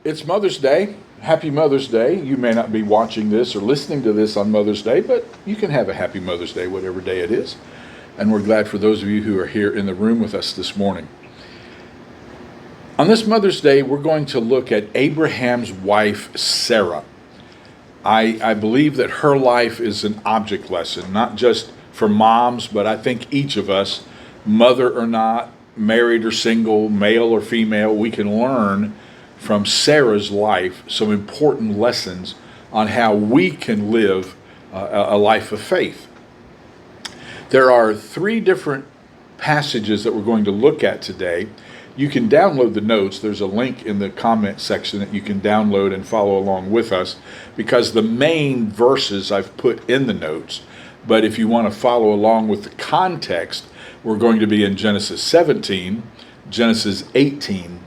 It's Mother's Day. Happy Mother's Day. You may not be watching this or listening to this on Mother's Day, but you can have a happy Mother's Day, whatever day it is. And we're glad for those of you who are here in the room with us this morning. On this Mother's Day, we're going to look at Abraham's wife, Sarah. I believe that her life is an object lesson, not just for moms, but I think each of us, mother or not, married or single, male or female, we can learn from Sarah's life some important lessons on how we can live a life of faith. There are three different passages that we're going to look at today. You can download the notes. There's a link in the comment section that you can download and follow along with us, because the main verses I've put in the notes. But if you want to follow along with the context, we're going to be in Genesis 17, Genesis 18,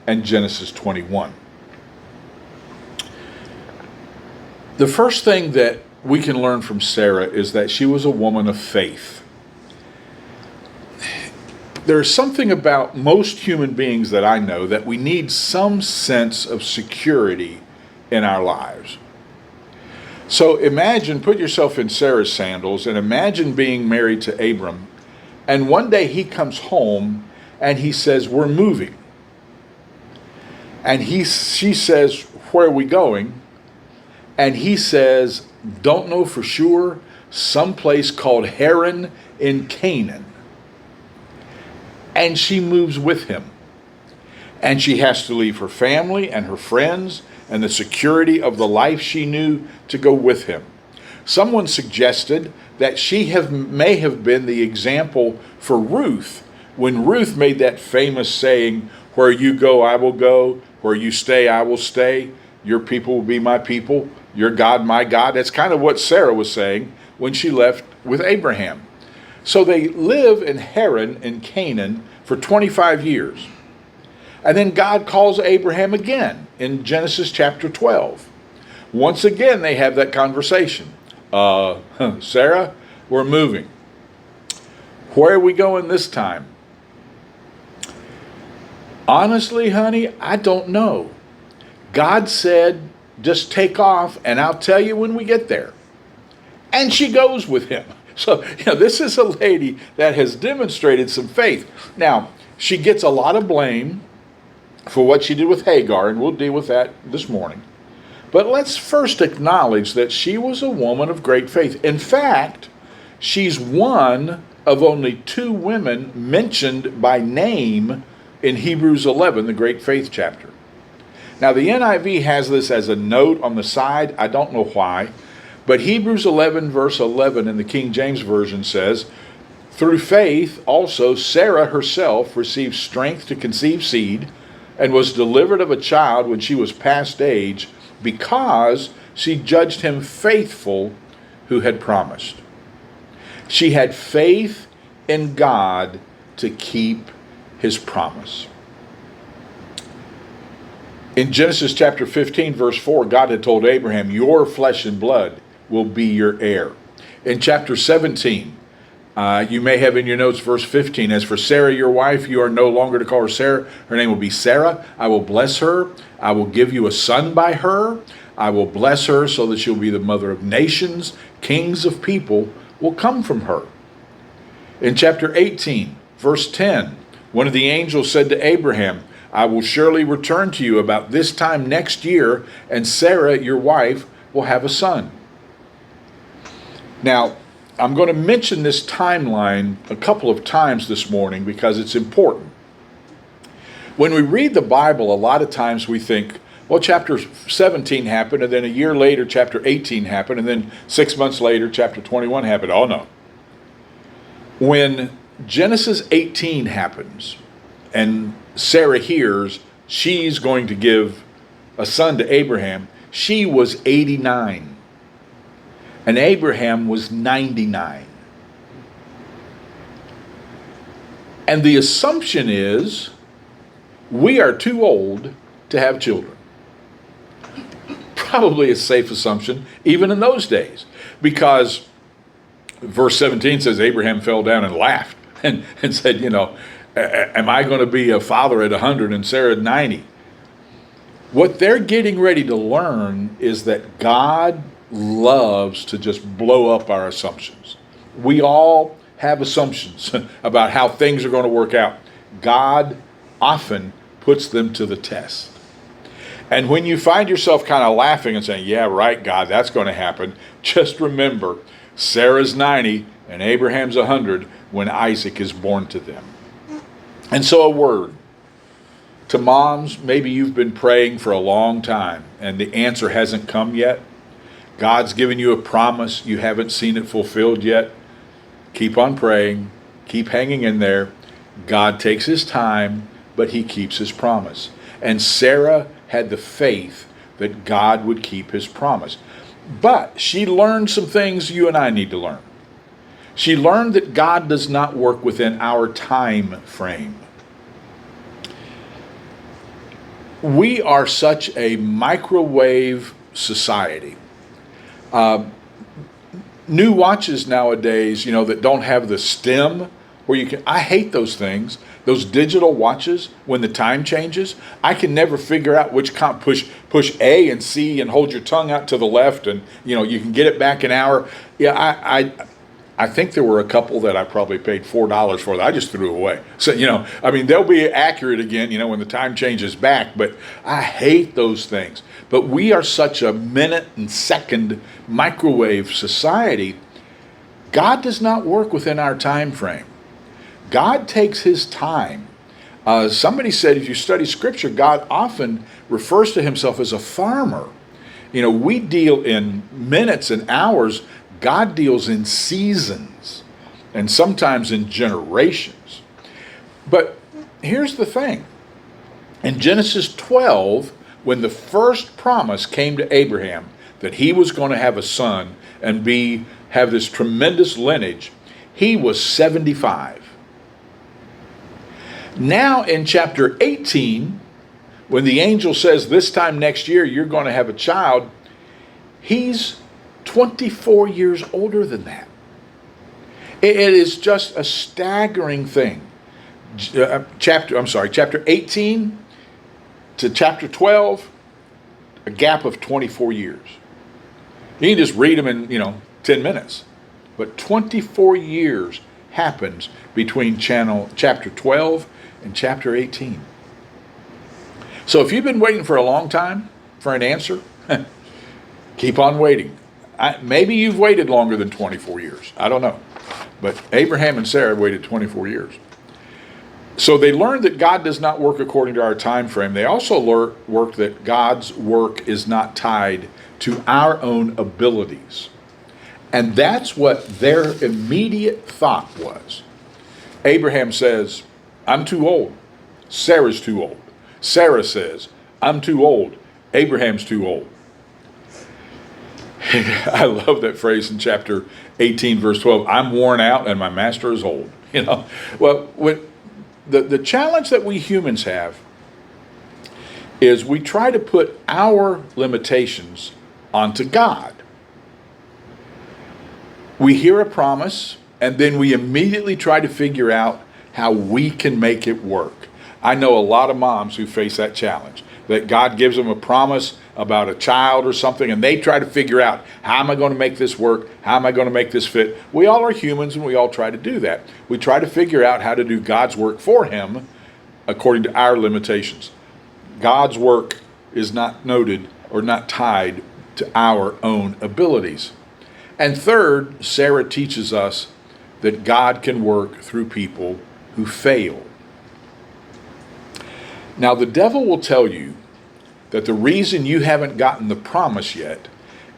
and Genesis 21. The first thing that we can learn from Sarah is that she was a woman of faith. There's something about most human beings that I know that we need some sense of security in our lives. So imagine, put yourself in Sarah's sandals and imagine being married to Abram, and one day he comes home and he says, "We're moving." And she says, "Where are we going?" And he says, "Don't know for sure, someplace called Haran in Canaan." And she moves with him. And she has to leave her family and her friends and the security of the life she knew to go with him. Someone suggested that she may have been the example for Ruth, when Ruth made that famous saying, "Where you go, I will go. Where you stay, I will stay. Your people will be my people. Your God, my God." That's kind of what Sarah was saying when she left with Abraham. So they live in Haran in Canaan for 25 years. And then God calls Abraham again in Genesis chapter 12. Once again, they have that conversation. Sarah, we're moving. Where are we going this time? Honestly, honey, I don't know. God said, just take off and I'll tell you when we get there. And she goes with him. So, this is a lady that has demonstrated some faith. Now, she gets a lot of blame for what she did with Hagar, and we'll deal with that this morning. But let's first acknowledge that she was a woman of great faith. In fact, she's one of only two women mentioned by name in Hebrews 11, the great faith chapter. Now, the NIV has this as a note on the side. I don't know why. But Hebrews 11, verse 11 in the King James Version says, "Through faith also Sarah herself received strength to conceive seed and was delivered of a child when she was past age, because she judged him faithful who had promised." She had faith in God to keep his promise. In Genesis chapter 15, verse 4, God had told Abraham, "Your flesh and blood will be your heir." In chapter 17, you may have in your notes verse 15, "As for Sarah your wife, you are no longer to call her Sarah. Her name will be Sarah. I will bless her. I will give you a son by her. I will bless her so that she'll be the mother of nations. Kings of people will come from her." In chapter 18, verse 10, one of the angels said to Abraham, "I will surely return to you about this time next year, and Sarah, your wife, will have a son." Now, I'm going to mention this timeline a couple of times this morning because it's important. When we read the Bible, a lot of times we think, well, chapter 17 happened, and then a year later, chapter 18 happened, and then 6 months later, chapter 21 happened. Oh, no. When Genesis 18 happens, and Sarah hears she's going to give a son to Abraham, she was 89. And Abraham was 99. And the assumption is we are too old to have children. Probably a safe assumption, even in those days. Because verse 17 says Abraham fell down and laughed and said, am I going to be a father at 100 and Sarah at 90? What they're getting ready to learn is that God loves to just blow up our assumptions. We all have assumptions about how things are going to work out. God often puts them to the test. And when you find yourself kind of laughing and saying, yeah, right, God, that's going to happen, just remember Sarah's 90 and Abraham's 100 when Isaac is born to them. And so a word to moms, maybe you've been praying for a long time and the answer hasn't come yet. God's given you a promise, you haven't seen it fulfilled yet. Keep on praying, keep hanging in there. God takes his time, but he keeps his promise. And Sarah had the faith that God would keep his promise. But she learned some things you and I need to learn. She learned that God does not work within our time frame. We are such a microwave society. New watches nowadays, that don't have the stem where you can, I hate those things. Those digital watches, when the time changes, I can never figure out which push A and C and hold your tongue out to the left and, you can get it back an hour. Yeah, I think there were a couple that I probably paid $4 for that I just threw away. So, they'll be accurate again, when the time changes back, but I hate those things. But we are such a minute and second microwave society. God does not work within our time frame. God takes his time. Somebody said if you study scripture, God often refers to himself as a farmer. We deal in minutes and hours. God deals in seasons and sometimes in generations. But here's the thing. In Genesis 12, when the first promise came to Abraham that he was going to have a son and have this tremendous lineage, he was 75. Now in chapter 18, when the angel says this time next year you're going to have a child, he's 24 years older than that. It is just a staggering thing. Chapter 18 to chapter 12, a gap of 24 years. You can just read them in, 10 minutes. But 24 years happens between chapter 12 and chapter 18. So if you've been waiting for a long time for an answer, keep on waiting. Maybe you've waited longer than 24 years. I don't know. But Abraham and Sarah waited 24 years. So they learned that God does not work according to our time frame. They also learned that God's work is not tied to our own abilities. And that's what their immediate thought was. Abraham says, I'm too old. Sarah's too old. Sarah says, I'm too old. Abraham's too old. I love that phrase in chapter 18, verse 12. I'm worn out and my master is old. Well, the challenge that we humans have is we try to put our limitations onto God. We hear a promise and then we immediately try to figure out how we can make it work. I know a lot of moms who face that challenge, that God gives them a promise about a child or something, and they try to figure out, how am I going to make this work? How am I going to make this fit? We all are humans, and we all try to do that. We try to figure out how to do God's work for him according to our limitations. God's work is not noted or not tied to our own abilities. And third, Sarah teaches us that God can work through people who fail. Now, the devil will tell you that the reason you haven't gotten the promise yet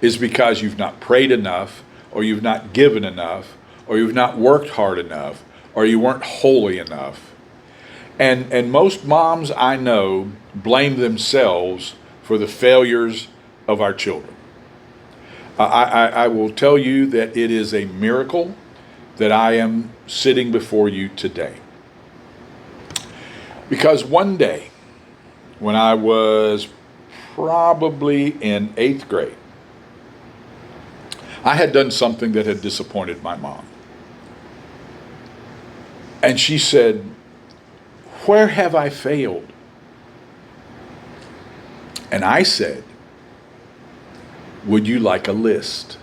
is because you've not prayed enough, or you've not given enough, or you've not worked hard enough, or you weren't holy enough. And most moms I know blame themselves for the failures of our children. I will tell you that it is a miracle that I am sitting before you today. Because one day, when I was probably in 8th grade, I had done something that had disappointed my mom. And she said, where have I failed? And I said, would you like a list?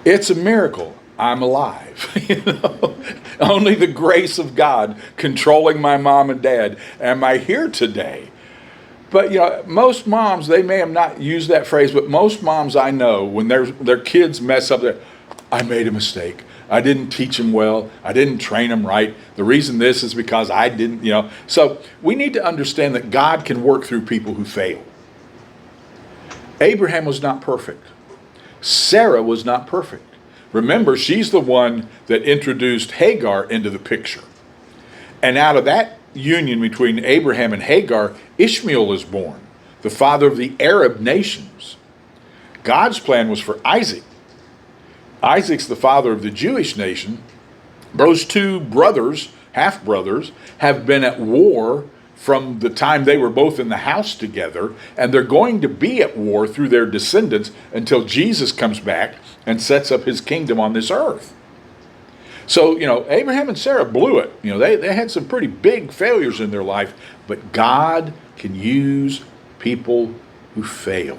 It's a miracle I'm alive. Only the grace of God controlling my mom and dad. Am I here today? But most moms, they may have not used that phrase, but most moms I know, when their kids mess up, I made a mistake. I didn't teach them well. I didn't train them right. The reason this is because I didn't, So we need to understand that God can work through people who fail. Abraham was not perfect. Sarah was not perfect. Remember, she's the one that introduced Hagar into the picture. And out of that union between Abraham and Hagar, Ishmael is born, the father of the Arab nations. God's plan was for Isaac. Isaac's the father of the Jewish nation. Those two brothers, half-brothers, have been at war from the time they were both in the house together, and they're going to be at war through their descendants until Jesus comes back and sets up his kingdom on this earth. So, Abraham and Sarah blew it. They had some pretty big failures in their life, but God can use people who fail.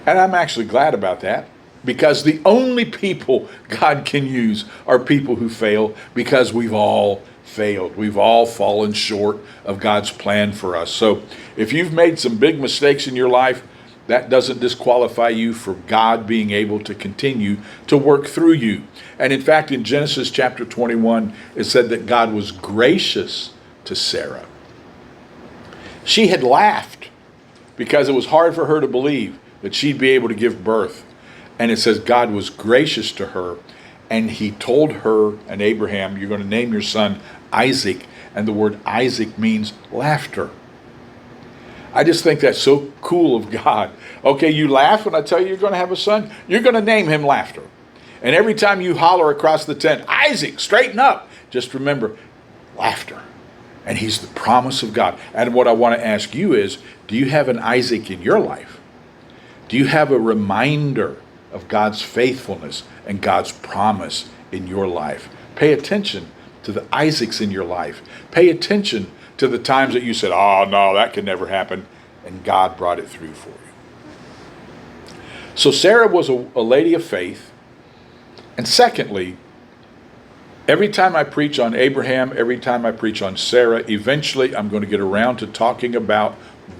And I'm actually glad about that, because the only people God can use are people who fail, because we've all failed. We've all fallen short of God's plan for us. So if you've made some big mistakes in your life, that doesn't disqualify you for God being able to continue to work through you. And in fact, in Genesis chapter 21, it said that God was gracious to Sarah. She had laughed because it was hard for her to believe that she'd be able to give birth. And it says God was gracious to her, and he told her and Abraham, you're going to name your son Isaac, and the word Isaac means laughter. I just think that's so cool of God. Okay, you laugh when I tell you you're going to have a son, you're going to name him Laughter. And every time you holler across the tent, Isaac, straighten up, just remember, laughter. And he's the promise of God. And what I want to ask you is, do you have an Isaac in your life? Do you have a reminder of God's faithfulness and God's promise in your life? Pay attention to the Isaacs in your life. Pay attention to the times that you said, oh no, that could never happen, and God brought it through for you. So Sarah was a lady of faith. And secondly, every time I preach on Abraham, every time I preach on Sarah, eventually I'm going to get around to talking about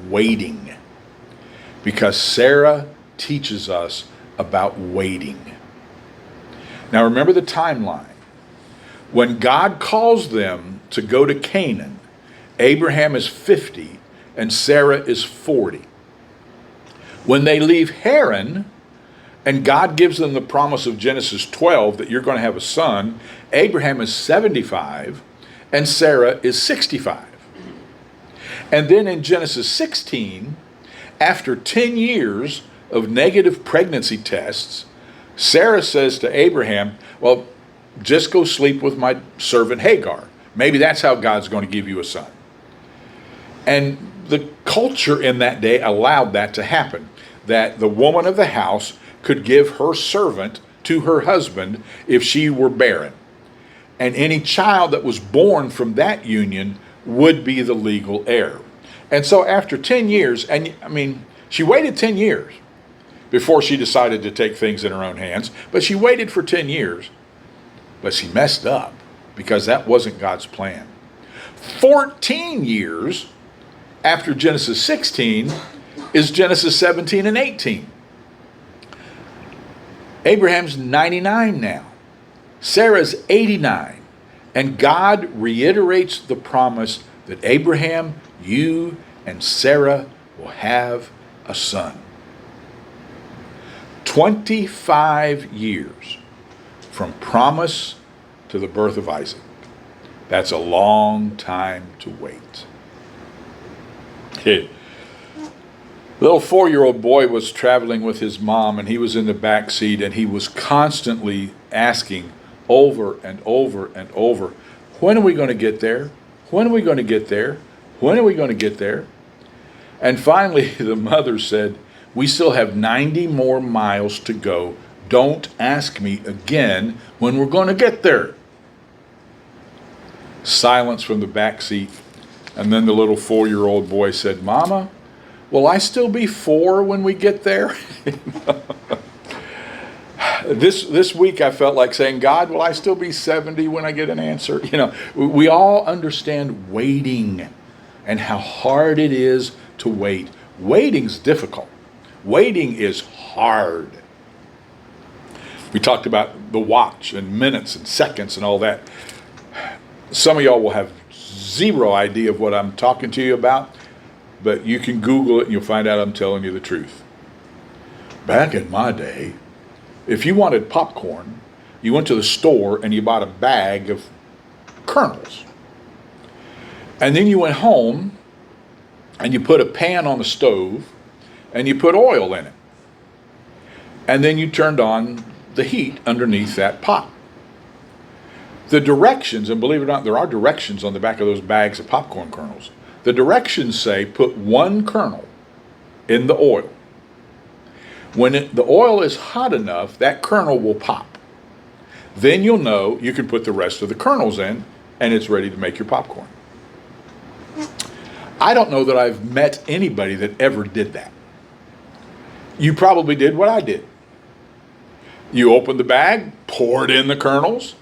waiting, because Sarah teaches us about waiting. Now remember the timeline. When God calls them to go to Canaan, Abraham is 50 and Sarah is 40. When they leave Haran, and God gives them the promise of Genesis 12 that you're going to have a son, Abraham is 75 and Sarah is 65. And then in Genesis 16, after 10 years of negative pregnancy tests, Sarah says to Abraham, well, just go sleep with my servant Hagar. Maybe that's how God's going to give you a son. And the culture in that day allowed that to happen, that the woman of the house could give her servant to her husband if she were barren. And any child that was born from that union would be the legal heir. And so after 10 years, and I mean, she waited 10 years before she decided to take things in her own hands, but she waited for 10 years, but she messed up because that wasn't God's plan. 14 years after Genesis 16 is Genesis 17 and 18. Abraham's 99 now. Sarah's 89. And God reiterates the promise that Abraham, you and Sarah will have a son. 25 years from promise to the birth of Isaac. That's a long time to wait. Okay. Little 4-year-old boy was traveling with his mom, and he was in the back seat, and he was constantly asking over and over and over, when are we going to get there? When are we going to get there? When are we going to get there? And finally, the mother said, we still have 90 more miles to go. Don't ask me again when we're going to get there. Silence from the back seat. And then the little 4-year-old boy said, Mama, will I still be 4 when we get there? This week I felt like saying, God, will I still be 70 when I get an answer? We all understand waiting and how hard it is to wait. Waiting's difficult. Waiting is hard. We talked about the watch and minutes and seconds and all that. Some of y'all will have zero idea of what I'm talking to you about, but you can Google it and you'll find out I'm telling you the truth. Back in my day, if you wanted popcorn, you went to the store and you bought a bag of kernels. And then you went home and you put a pan on the stove and you put oil in it. And then you turned on the heat underneath that pot. The directions, and believe it or not, there are directions on the back of those bags of popcorn kernels. The directions say put 1 kernel in the oil. When the oil is hot enough, that kernel will pop. Then you'll know you can put the rest of the kernels in and it's ready to make your popcorn. I don't know that I've met anybody that ever did that. You probably did what I did. You opened the bag, poured in the kernels,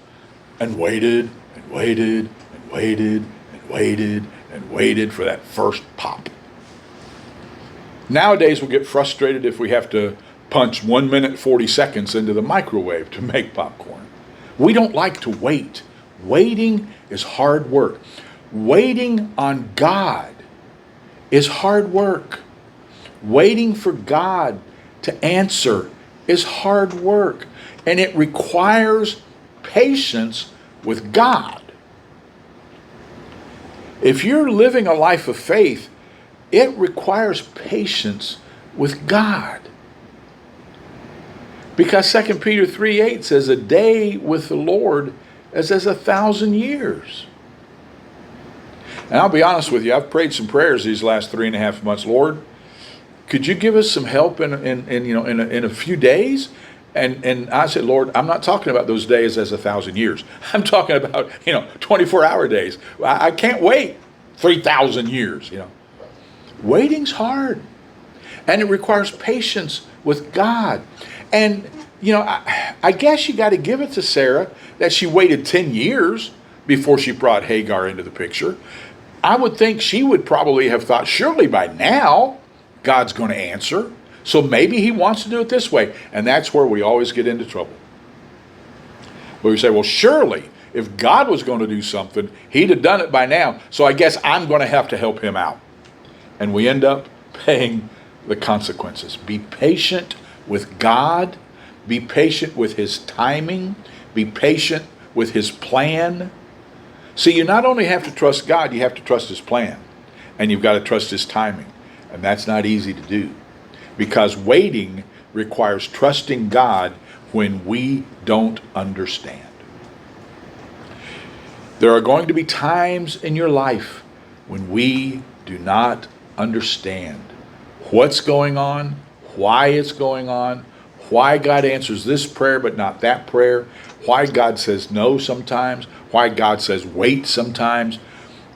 and waited and waited and waited and waited and waited for that first pop. Nowadays we'll get frustrated if we have to punch 1 minute 40 seconds into the microwave to make popcorn. We don't like to wait. Waiting is hard work. Waiting on God is hard work. Waiting for God to answer is hard work. And it requires patience with God. If you're living a life of faith, it requires patience with God. Because 2 Peter 3:8 says, a day with the Lord is as 1,000 years. And I'll be honest with you, I've prayed some prayers these last 3.5 months. Lord, could you give us some help in a few days? And I said, Lord, I'm not talking about those days as 1,000 years. I'm talking about 24-hour days. I can't wait 3,000 years. Waiting's hard, and it requires patience with God. And I guess you got to give it to Sarah that she waited 10 years before she brought Hagar into the picture. I would think she would probably have thought, surely by now God's going to answer. So maybe he wants to do it this way. And that's where we always get into trouble. But we say, well, surely if God was going to do something, he'd have done it by now. So I guess I'm going to have to help him out. And we end up paying the consequences. Be patient with God. Be patient with his timing. Be patient with his plan. See, you not only have to trust God, you have to trust his plan. And you've got to trust his timing. And that's not easy to do. Because waiting requires trusting God when we don't understand. There are going to be times in your life when we do not understand what's going on, why it's going on, why God answers this prayer but not that prayer, why God says no sometimes, why God says wait sometimes.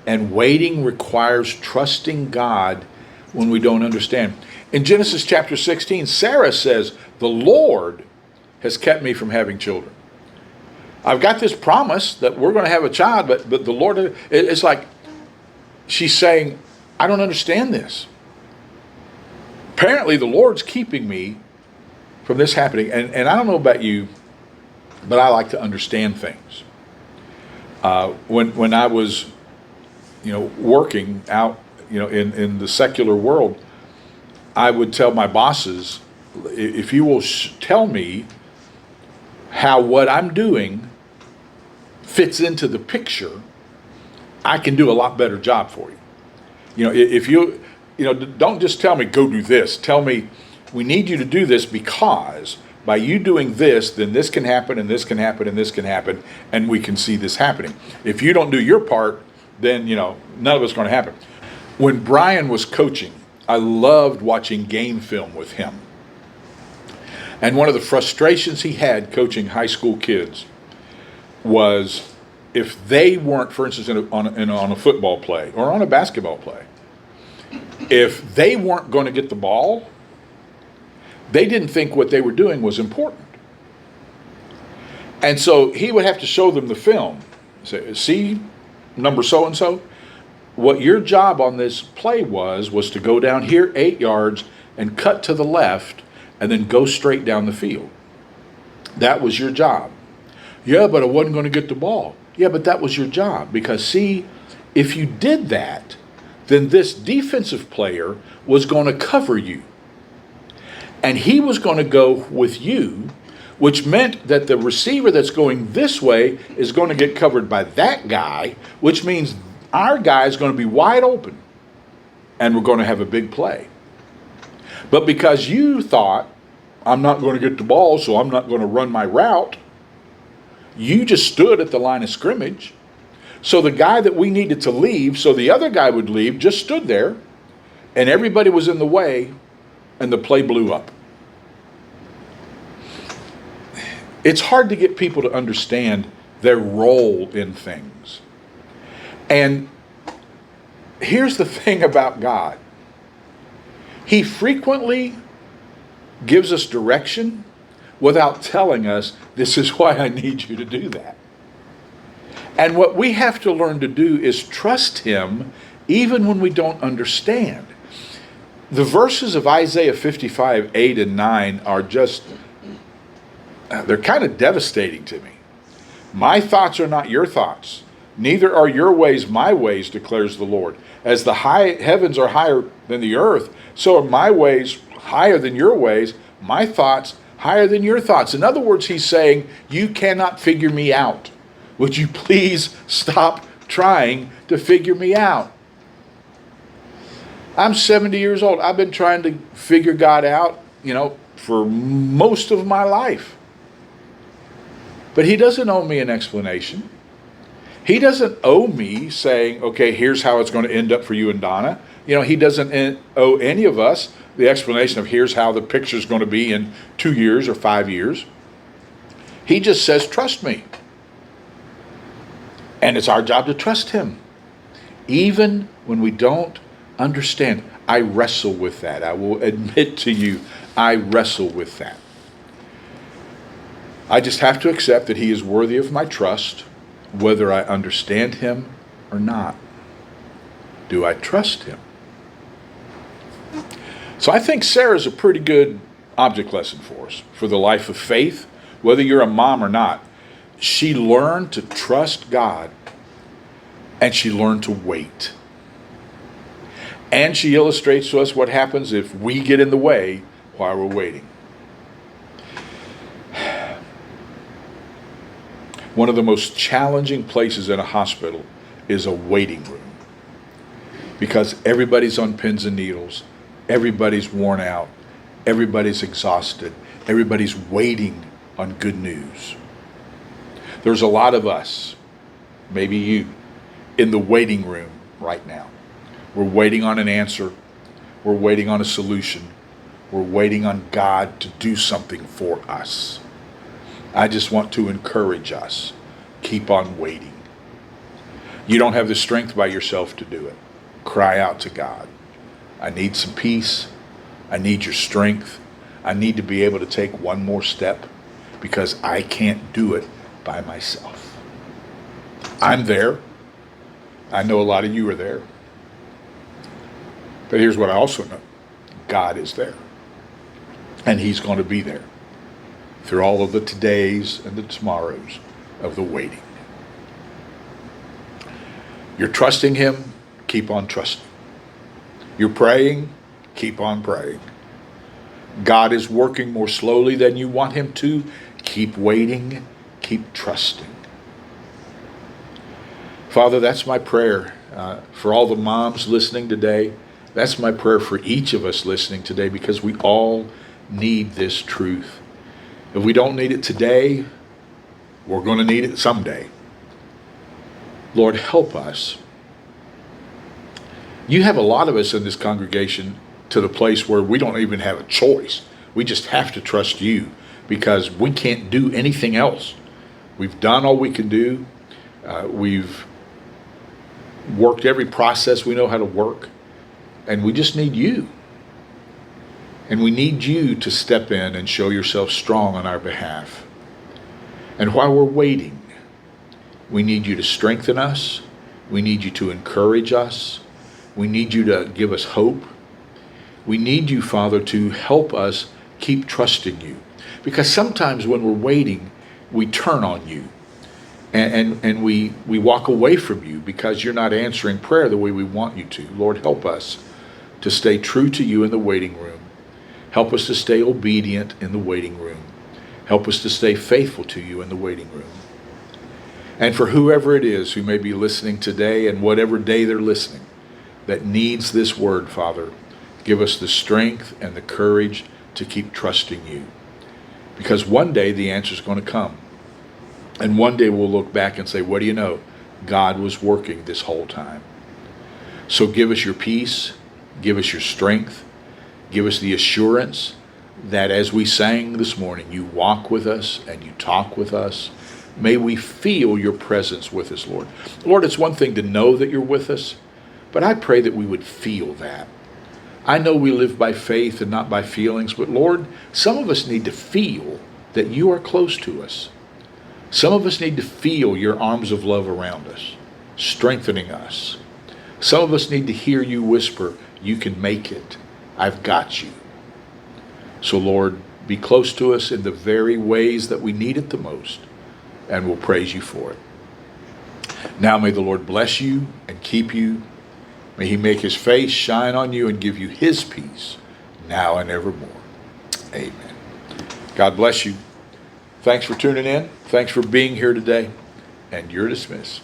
And waiting requires trusting God when we don't understand. In Genesis chapter 16, Sarah says, the Lord has kept me from having children. I've got this promise that we're going to have a child, but the Lord, it's like she's saying, I don't understand this. Apparently the Lord's keeping me from this happening. And I don't know about you, but I like to understand things. When I was, working out, in the secular world, I would tell my bosses, if you will tell me how what I'm doing fits into the picture, I can do a lot better job for you. If you, don't just tell me, go do this. Tell me, we need you to do this because by you doing this, then this can happen and this can happen and this can happen, and we can see this happening. If you don't do your part, then, none of it's going to happen. When Brian was coaching, I loved watching game film with him. And one of the frustrations he had coaching high school kids was if they weren't, for instance, on a football play or on a basketball play, if they weren't going to get the ball, they didn't think what they were doing was important. And so he would have to show them the film. Say, see, number so-and-so, what your job on this play was to go down here 8 yards and cut to the left and then go straight down the field. That was your job. Yeah, but I wasn't going to get the ball. Yeah, but that was your job. Because see, if you did that, then this defensive player was going to cover you. And he was going to go with you, which meant that the receiver that's going this way is going to get covered by that guy, which means our guy is going to be wide open and we're going to have a big play. But because you thought, I'm not going to get the ball, so I'm not going to run my route, you just stood at the line of scrimmage. So the guy that we needed to leave, so the other guy would leave, just stood there, and everybody was in the way, and the play blew up. It's hard to get people to understand their role in things. And here's the thing about God. He frequently gives us direction without telling us, this is why I need you to do that. And what we have to learn to do is trust him even when we don't understand. The verses of Isaiah 55, 8 and 9 are just, they're kind of devastating to me. My thoughts are not your thoughts, neither are your ways my ways, declares the Lord. As the high heavens are higher than the earth, so are my ways higher than your ways, my thoughts higher than your thoughts. In other words, he's saying, you cannot figure me out. Would you please stop trying to figure me out? I'm 70 years old. I've been trying to figure God out, for most of my life. But he doesn't owe me an explanation. He doesn't owe me saying, okay, here's how it's going to end up for you and Donna. He doesn't owe any of us the explanation of here's how the picture's going to be in 2 years or 5 years. He just says, trust me. And it's our job to trust him. Even when we don't understand. I wrestle with that. I will admit to you, I wrestle with that. I just have to accept that he is worthy of my trust, whether I understand him or not. Do I trust him? So I think Sarah's a pretty good object lesson for us, for the life of faith, whether you're a mom or not. She learned to trust God, and she learned to wait. And she illustrates to us what happens if we get in the way while we're waiting. One of the most challenging places in a hospital is a waiting room, because everybody's on pins and needles. Everybody's worn out. Everybody's exhausted. Everybody's waiting on good news. There's a lot of us, maybe you, in the waiting room right now. We're waiting on an answer. We're waiting on a solution. We're waiting on God to do something for us. I just want to encourage us. Keep on waiting. You don't have the strength by yourself to do it. Cry out to God. I need some peace. I need your strength. I need to be able to take one more step, because I can't do it by myself. I'm there. I know a lot of you are there. But here's what I also know. God is there. And he's going to be there through all of the todays and the tomorrows of the waiting. You're trusting him, keep on trusting. You're praying, keep on praying. God is working more slowly than you want him to. Keep waiting, keep trusting. Father, that's my prayer for all the moms listening today. That's my prayer for each of us listening today, because we all need this truth. If we don't need it today, we're going to need it someday. Lord, help us. You have a lot of us in this congregation to the place where we don't even have a choice. We just have to trust you, because we can't do anything else. We've done all we can do. We've worked every process we know how to work, and we just need you. And we need you to step in and show yourself strong on our behalf. And while we're waiting, we need you to strengthen us. We need you to encourage us. We need you to give us hope. We need you, Father, to help us keep trusting you. Because sometimes when we're waiting, we turn on you. And we walk away from you because you're not answering prayer the way we want you to. Lord, help us to stay true to you in the waiting room. Help us to stay obedient in the waiting room. Help us to stay faithful to you in the waiting room. And for whoever it is who may be listening today and whatever day they're listening that needs this word, Father, give us the strength and the courage to keep trusting you. Because one day the answer is going to come. And one day we'll look back and say, what do you know? God was working this whole time. So give us your peace. Give us your strength. Give us the assurance that as we sang this morning, you walk with us and you talk with us. May we feel your presence with us, Lord. Lord, it's one thing to know that you're with us, but I pray that we would feel that. I know we live by faith and not by feelings, but Lord, some of us need to feel that you are close to us. Some of us need to feel your arms of love around us, strengthening us. Some of us need to hear you whisper, you can make it. I've got you. So Lord, be close to us in the very ways that we need it the most, and we'll praise you for it. Now may the Lord bless you and keep you. May he make his face shine on you and give you his peace now and evermore. Amen. God bless you. Thanks for tuning in. Thanks for being here today. And you're dismissed.